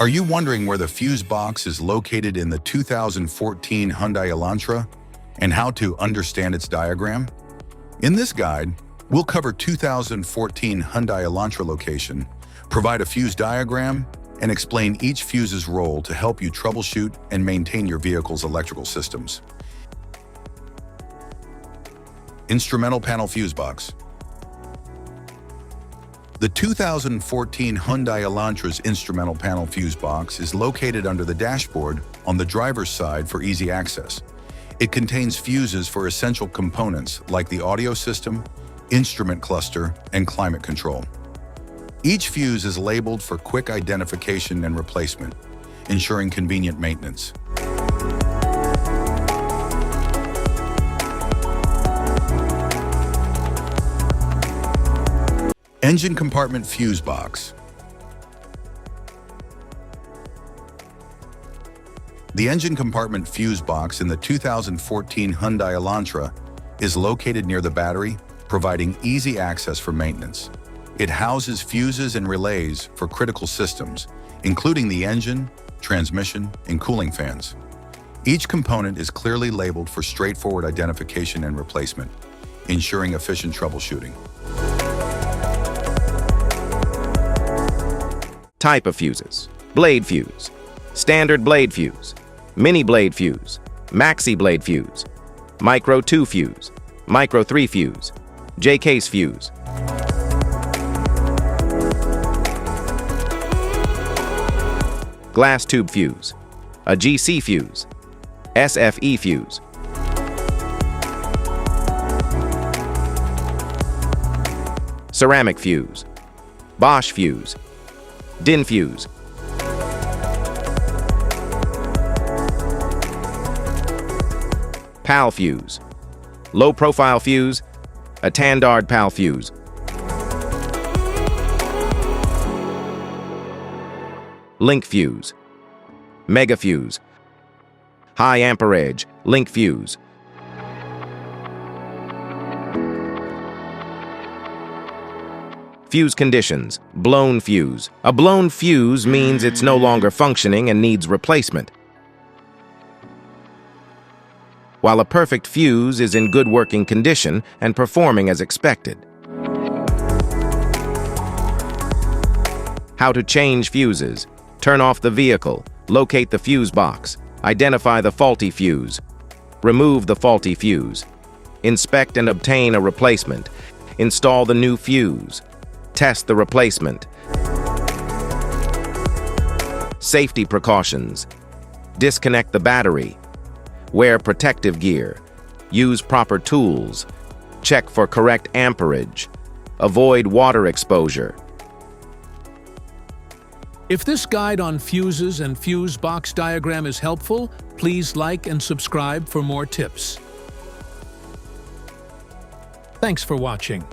Are you wondering where the fuse box is located in the 2014 Hyundai Elantra and how to understand its diagram? In this guide, we'll cover 2014 Hyundai Elantra location, provide a fuse diagram, and explain each fuse's role to help you troubleshoot and maintain your vehicle's electrical systems. Instrumental panel fuse box. The 2014 Hyundai Elantra's instrumental panel fuse box is located under the dashboard on the driver's side for easy access. It contains fuses for essential components like the audio system, instrument cluster, and climate control. Each fuse is labeled for quick identification and replacement, ensuring convenient maintenance. Engine compartment fuse box. The engine compartment fuse box in the 2014 Hyundai Elantra is located near the battery, providing easy access for maintenance. It houses fuses and relays for critical systems, including the engine, transmission, and cooling fans. Each component is clearly labeled for straightforward identification and replacement, ensuring efficient troubleshooting. Type of fuses: blade fuse, standard blade fuse, mini blade fuse, maxi blade fuse, micro 2 fuse, micro 3 fuse, J-case fuse. Glass tube fuse, a GC fuse, SFE fuse. Ceramic fuse, Bosch fuse, DIN fuse. PAL fuse, low profile fuse, a Tandard PAL fuse. Link fuse, mega fuse, high amperage, link fuse. Fuse conditions: blown fuse. A blown fuse means it's no longer functioning and needs replacement, while a perfect fuse is in good working condition and performing as expected. How to change fuses: turn off the vehicle, locate the fuse box, identify the faulty fuse, remove the faulty fuse, inspect and obtain a replacement, install the new fuse, test the replacement. Safety precautions: disconnect the battery, wear protective gear, use proper tools, check for correct amperage, avoid water exposure. If this guide on fuses and fuse box diagram is helpful, please like and subscribe for more tips. Thanks for watching.